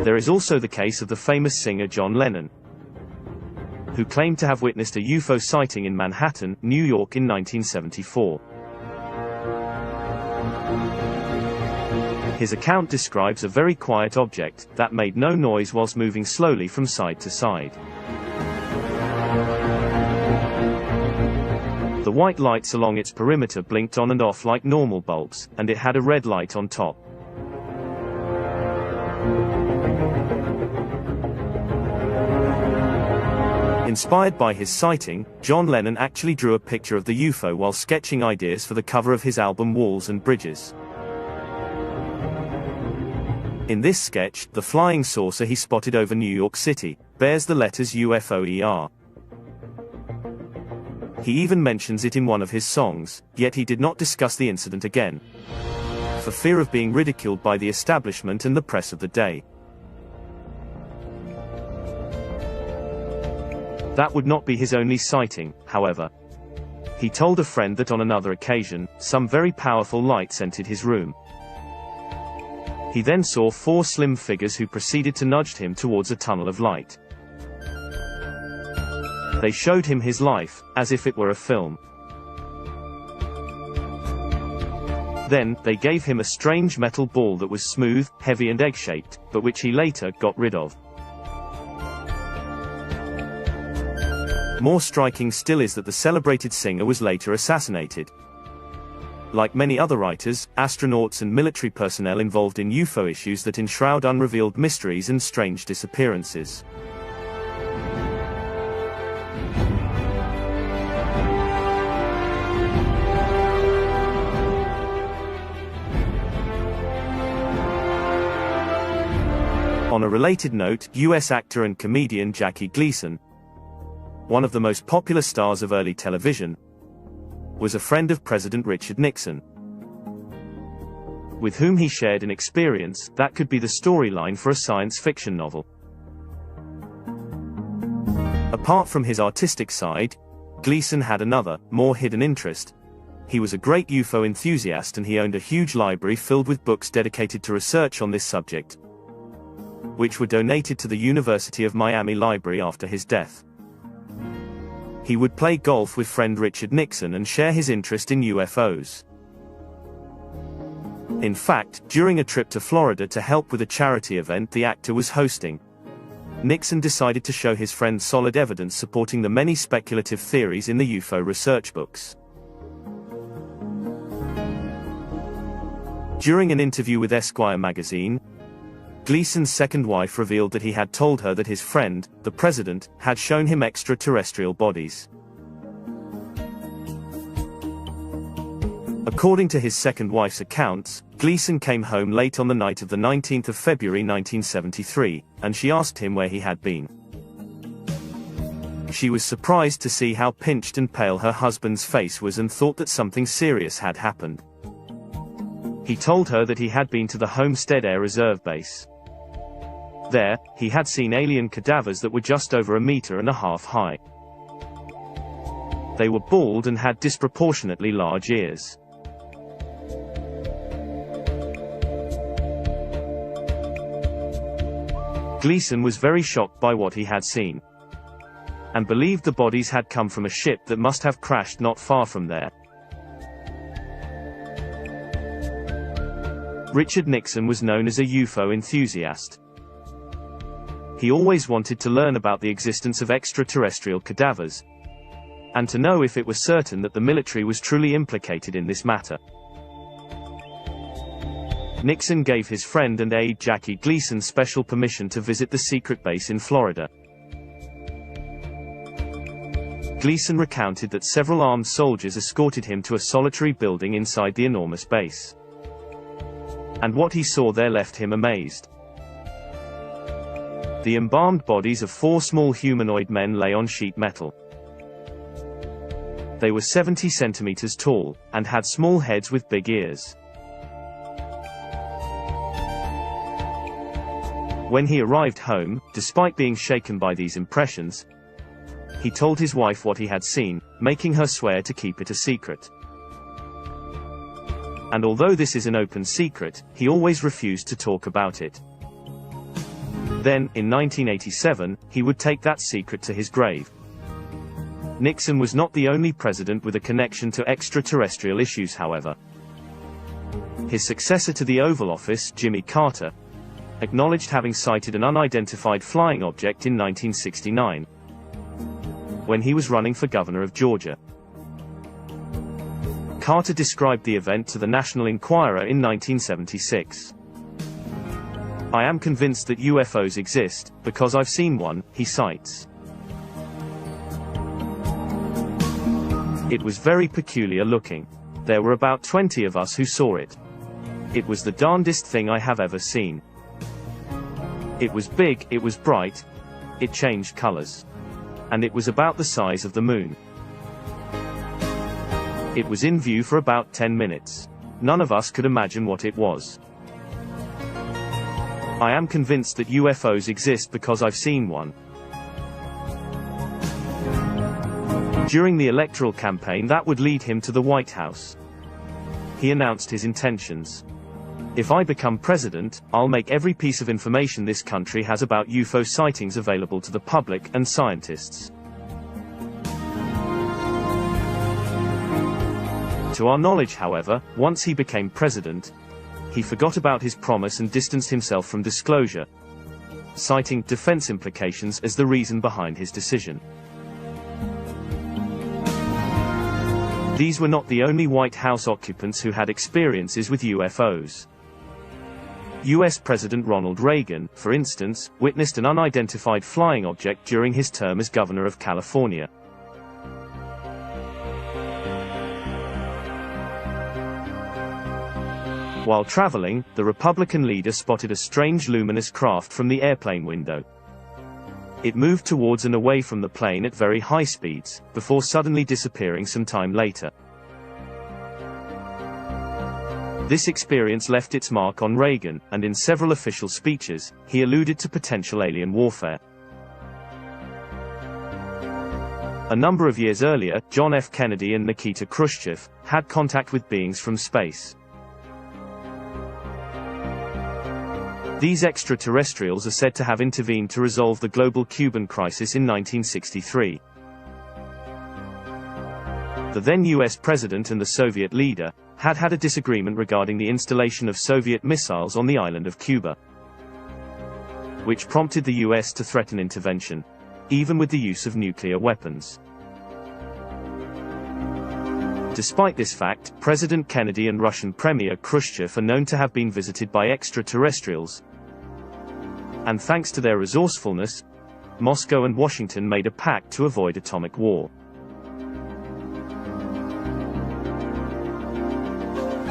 There is also the case of the famous singer John Lennon, who claimed to have witnessed a UFO sighting in Manhattan, New York in 1974. His account describes a very quiet object that made no noise whilst moving slowly from side to side. The white lights along its perimeter blinked on and off like normal bulbs, and it had a red light on top. Inspired by his sighting, John Lennon actually drew a picture of the UFO while sketching ideas for the cover of his album Walls and Bridges. In this sketch, the flying saucer he spotted over New York City bears the letters UFOER. He even mentions it in one of his songs, yet he did not discuss the incident again, for fear of being ridiculed by the establishment and the press of the day. That would not be his only sighting, however. He told a friend that on another occasion, some very powerful lights entered his room. He then saw 4 slim figures who proceeded to nudge him towards a tunnel of light. They showed him his life, as if it were a film. Then, they gave him a strange metal ball that was smooth, heavy and egg-shaped, but which he later got rid of. More striking still is that the celebrated singer was later assassinated. Like many other writers, astronauts and military personnel involved in UFO issues that enshroud unrevealed mysteries and strange disappearances. On a related note, US actor and comedian Jackie Gleason, one of the most popular stars of early television, was a friend of President Richard Nixon, with whom he shared an experience that could be the storyline for a science fiction novel. Apart from his artistic side, Gleason had another, more hidden interest. He was a great UFO enthusiast and he owned a huge library filled with books dedicated to research on this subject, which were donated to the University of Miami Library after his death. He would play golf with friend Richard Nixon and share his interest in UFOs. In fact, during a trip to Florida to help with a charity event the actor was hosting, Nixon decided to show his friend solid evidence supporting the many speculative theories in the UFO research books. During an interview with Esquire magazine, Gleason's second wife revealed that he had told her that his friend, the president, had shown him extraterrestrial bodies. According to his second wife's accounts, Gleason came home late on the night of the 19th of February 1973, and she asked him where he had been. She was surprised to see how pinched and pale her husband's face was and thought that something serious had happened. He told her that he had been to the Homestead Air Reserve Base. There, he had seen alien cadavers that were just over 1.5 meters high. They were bald and had disproportionately large ears. Gleason was very shocked by what he had seen, and believed the bodies had come from a ship that must have crashed not far from there. Richard Nixon was known as a UFO enthusiast. He always wanted to learn about the existence of extraterrestrial cadavers, and to know if it was certain that the military was truly implicated in this matter. Nixon gave his friend and aide Jackie Gleason special permission to visit the secret base in Florida. Gleason recounted that several armed soldiers escorted him to a solitary building inside the enormous base, and what he saw there left him amazed. The embalmed bodies of 4 small humanoid men lay on sheet metal. They were 70 centimeters tall, and had small heads with big ears. When he arrived home, despite being shaken by these impressions, he told his wife what he had seen, making her swear to keep it a secret. And although this is an open secret, he always refused to talk about it. Then, in 1987, he would take that secret to his grave. Nixon was not the only president with a connection to extraterrestrial issues, however. His successor to the Oval Office, Jimmy Carter, acknowledged having sighted an unidentified flying object in 1969, when he was running for governor of Georgia. Carter described the event to the National Enquirer in 1976. "I am convinced that UFOs exist, because I've seen one," he cites. "It was very peculiar looking. There were about 20 of us who saw it. It was the darndest thing I have ever seen. It was big, it was bright, it changed colors. And it was about the size of the moon. It was in view for about 10 minutes. None of us could imagine what it was. I am convinced that UFOs exist because I've seen one." During the electoral campaign that would lead him to the White House, he announced his intentions. "If I become president, I'll make every piece of information this country has about UFO sightings available to the public and scientists." To our knowledge, however, once he became president, he forgot about his promise and distanced himself from disclosure, citing defense implications as the reason behind his decision. These were not the only White House occupants who had experiences with UFOs. US President Ronald Reagan, for instance, witnessed an unidentified flying object during his term as governor of California. While traveling, the Republican leader spotted a strange luminous craft from the airplane window. It moved towards and away from the plane at very high speeds, before suddenly disappearing some time later. This experience left its mark on Reagan, and in several official speeches, he alluded to potential alien warfare. A number of years earlier, John F. Kennedy and Nikita Khrushchev had contact with beings from space. These extraterrestrials are said to have intervened to resolve the global Cuban crisis in 1963. The then US president and the Soviet leader had a disagreement regarding the installation of Soviet missiles on the island of Cuba, which prompted the US to threaten intervention, even with the use of nuclear weapons. Despite this fact, President Kennedy and Russian Premier Khrushchev are known to have been visited by extraterrestrials, and thanks to their resourcefulness, Moscow and Washington made a pact to avoid atomic war.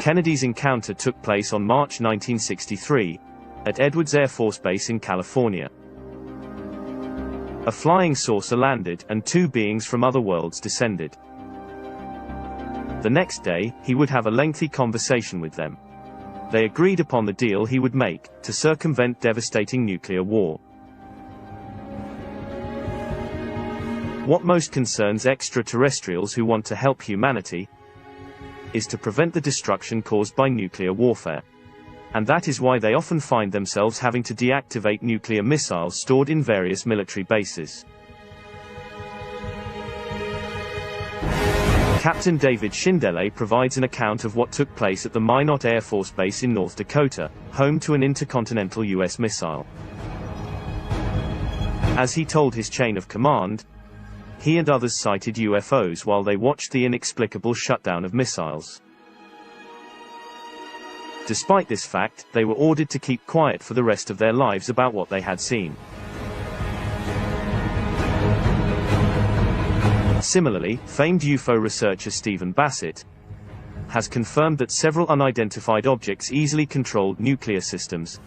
Kennedy's encounter took place on March 1963, at Edwards Air Force Base in California. A flying saucer landed, and two beings from other worlds descended. The next day, he would have a lengthy conversation with them. They agreed upon the deal he would make, to circumvent devastating nuclear war. What most concerns extraterrestrials who want to help humanity is to prevent the destruction caused by nuclear warfare. And that is why they often find themselves having to deactivate nuclear missiles stored in various military bases. Captain David Schindele provides an account of what took place at the Minot Air Force Base in North Dakota, home to an intercontinental US missile. As he told his chain of command, he and others sighted UFOs while they watched the inexplicable shutdown of missiles. Despite this fact, they were ordered to keep quiet for the rest of their lives about what they had seen. Similarly, famed UFO researcher Stephen Bassett has confirmed that several unidentified objects easily controlled nuclear systems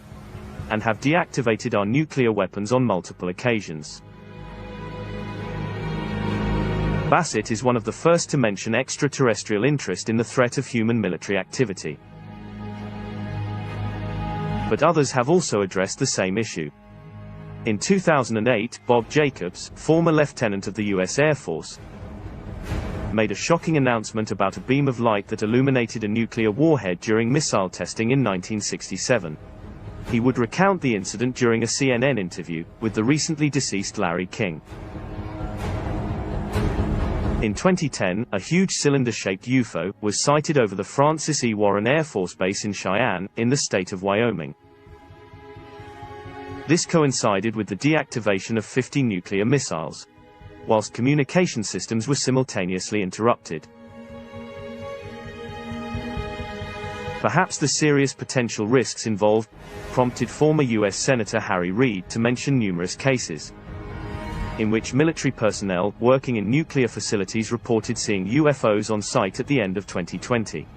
and have deactivated our nuclear weapons on multiple occasions. Bassett is one of the first to mention extraterrestrial interest in the threat of human military activity. But others have also addressed the same issue. In 2008, Bob Jacobs, former lieutenant of the US Air Force, made a shocking announcement about a beam of light that illuminated a nuclear warhead during missile testing in 1967. He would recount the incident during a CNN interview with the recently deceased Larry King. In 2010, a huge cylinder-shaped UFO was sighted over the Francis E. Warren Air Force Base in Cheyenne, in the state of Wyoming. This coincided with the deactivation of 50 nuclear missiles, whilst communication systems were simultaneously interrupted. Perhaps the serious potential risks involved prompted former U.S. Senator Harry Reid to mention numerous cases in which military personnel working in nuclear facilities reported seeing UFOs on site at the end of 2020.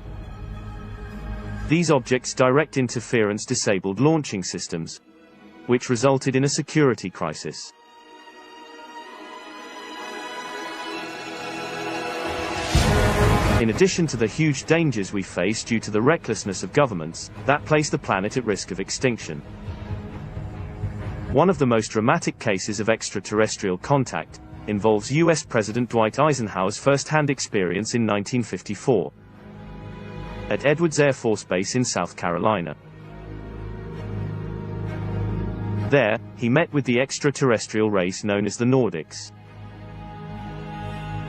These objects' direct interference disabled launching systems, which resulted in a security crisis. In addition to the huge dangers we face due to the recklessness of governments that place the planet at risk of extinction, one of the most dramatic cases of extraterrestrial contact involves U.S. President Dwight Eisenhower's first-hand experience in 1954 at Edwards Air Force Base in South Carolina. There, he met with the extraterrestrial race known as the Nordics.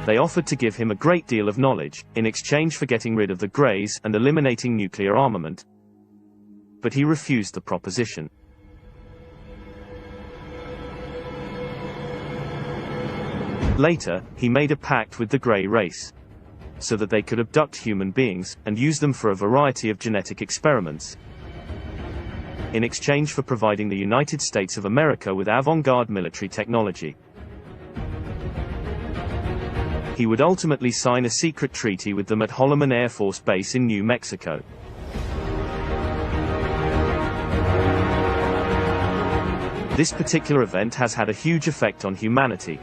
They offered to give him a great deal of knowledge, in exchange for getting rid of the Greys and eliminating nuclear armament. But he refused the proposition. Later, he made a pact with the Grey race, so that they could abduct human beings, and use them for a variety of genetic experiments, in exchange for providing the United States of America with avant-garde military technology. He would ultimately sign a secret treaty with them at Holloman Air Force Base in New Mexico. This particular event has had a huge effect on humanity,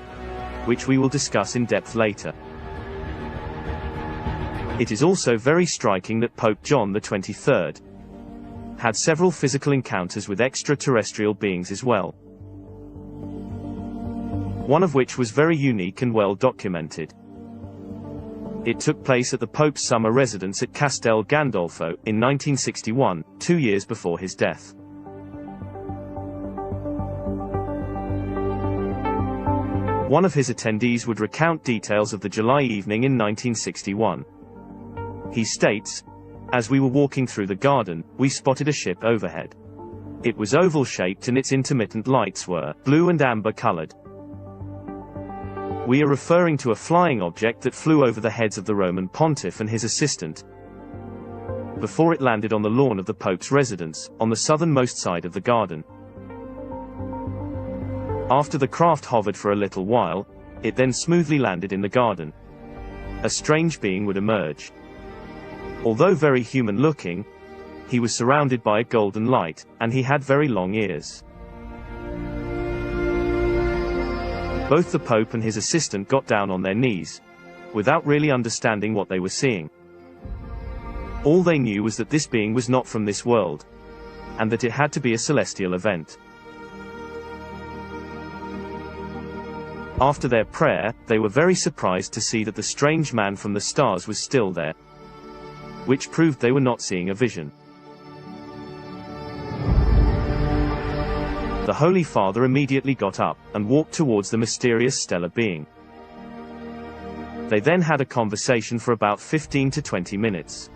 which we will discuss in depth later. It is also very striking that Pope John XXIII had several physical encounters with extraterrestrial beings as well, one of which was very unique and well documented. It took place at the Pope's summer residence at Castel Gandolfo in 1961, 2 years before his death. One of his attendees would recount details of the July evening in 1961. He states, "As we were walking through the garden, we spotted a ship overhead. It was oval-shaped and its intermittent lights were blue and amber-colored. We are referring to a flying object that flew over the heads of the Roman pontiff and his assistant before it landed on the lawn of the Pope's residence, on the southernmost side of the garden. After the craft hovered for a little while, it then smoothly landed in the garden. A strange being would emerge. Although very human-looking, he was surrounded by a golden light, and he had very long ears. Both the Pope and his assistant got down on their knees, without really understanding what they were seeing. All they knew was that this being was not from this world, and that it had to be a celestial event. After their prayer, they were very surprised to see that the strange man from the stars was still there, which proved they were not seeing a vision. The Holy Father immediately got up, and walked towards the mysterious stellar being. They then had a conversation for about 15 to 20 minutes.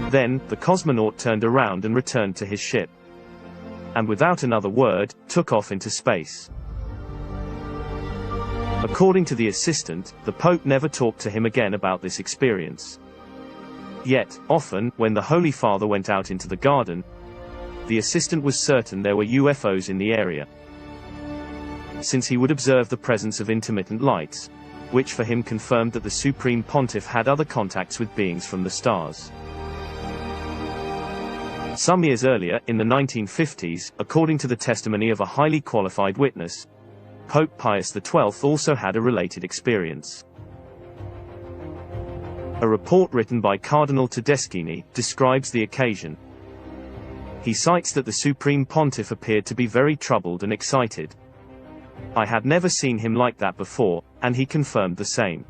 Then, the cosmonaut turned around and returned to his ship, and without another word, took off into space. According to the assistant, the Pope never talked to him again about this experience. Yet, often, when the Holy Father went out into the garden, the assistant was certain there were UFOs in the area, since he would observe the presence of intermittent lights, which for him confirmed that the Supreme Pontiff had other contacts with beings from the stars. Some years earlier, in the 1950s, according to the testimony of a highly qualified witness, Pope Pius XII also had a related experience. A report written by Cardinal Tedeschini describes the occasion. He cites that the Supreme Pontiff appeared to be very troubled and excited. "I had never seen him like that before," and he confirmed the same.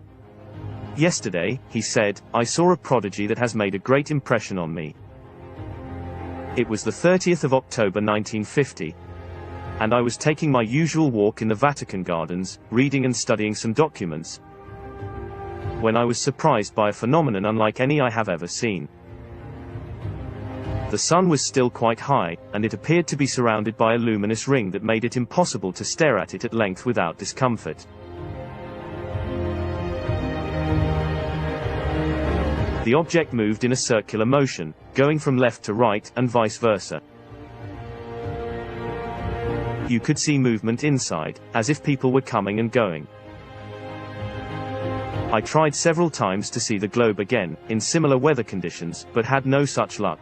"Yesterday," he said, "I saw a prodigy that has made a great impression on me. It was the 30th of October 1950. and I was taking my usual walk in the Vatican gardens, reading and studying some documents, when I was surprised by a phenomenon unlike any I have ever seen. The sun was still quite high, and it appeared to be surrounded by a luminous ring that made it impossible to stare at it at length without discomfort. The object moved in a circular motion, going from left to right, and vice versa. You could see movement inside, as if people were coming and going. I tried several times to see the globe again, in similar weather conditions, but had no such luck.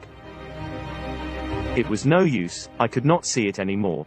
It was no use, I could not see it anymore.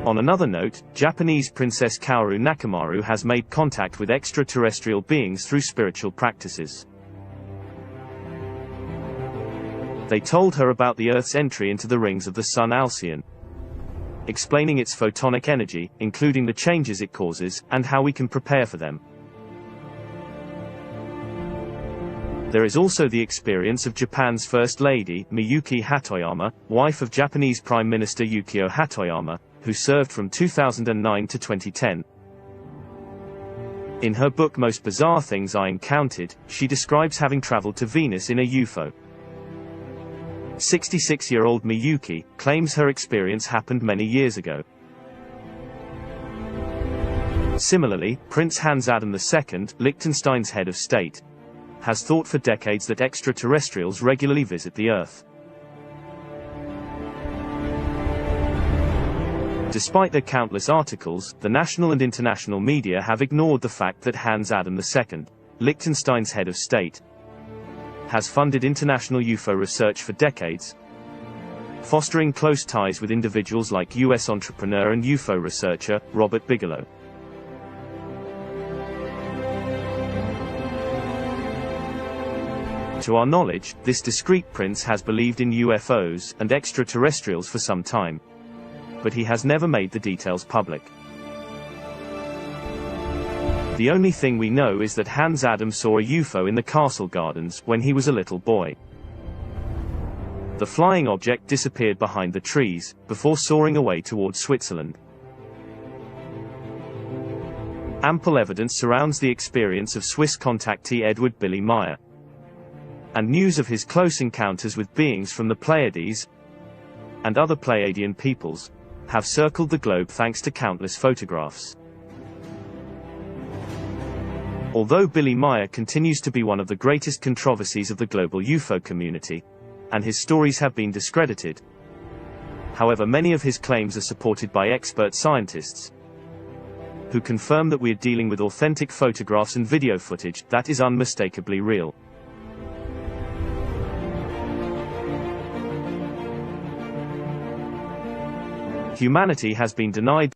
On another note, Japanese Princess Kaoru Nakamaru has made contact with extraterrestrial beings through spiritual practices. They told her about the Earth's entry into the rings of the Sun Alcyon, explaining its photonic energy, including the changes it causes, and how we can prepare for them. There is also the experience of Japan's First Lady, Miyuki Hatoyama, wife of Japanese Prime Minister Yukio Hatoyama, who served from 2009 to 2010. In her book Most Bizarre Things I Encountered, she describes having traveled to Venus in a UFO. 66-year-old Miyuki claims her experience happened many years ago. Similarly, Prince Hans Adam II, Liechtenstein's head of state, has thought for decades that extraterrestrials regularly visit the Earth. Despite their countless articles, the national and international media have ignored the fact that Hans Adam II, Liechtenstein's head of state, has funded international UFO research for decades, fostering close ties with individuals like US entrepreneur and UFO researcher, Robert Bigelow. To our knowledge, this discreet prince has believed in UFOs and extraterrestrials for some time, but he has never made the details public. The only thing we know is that Hans Adam saw a UFO in the castle gardens when he was a little boy. The flying object disappeared behind the trees, before soaring away towards Switzerland. Ample evidence surrounds the experience of Swiss contactee Edward Billy Meyer, and news of his close encounters with beings from the Pleiades and other Pleiadian peoples have circled the globe thanks to countless photographs. Although Billy Meyer continues to be one of the greatest controversies of the global UFO community, and his stories have been discredited, however, many of his claims are supported by expert scientists, who confirm that we are dealing with authentic photographs and video footage that is unmistakably real. Humanity has been denied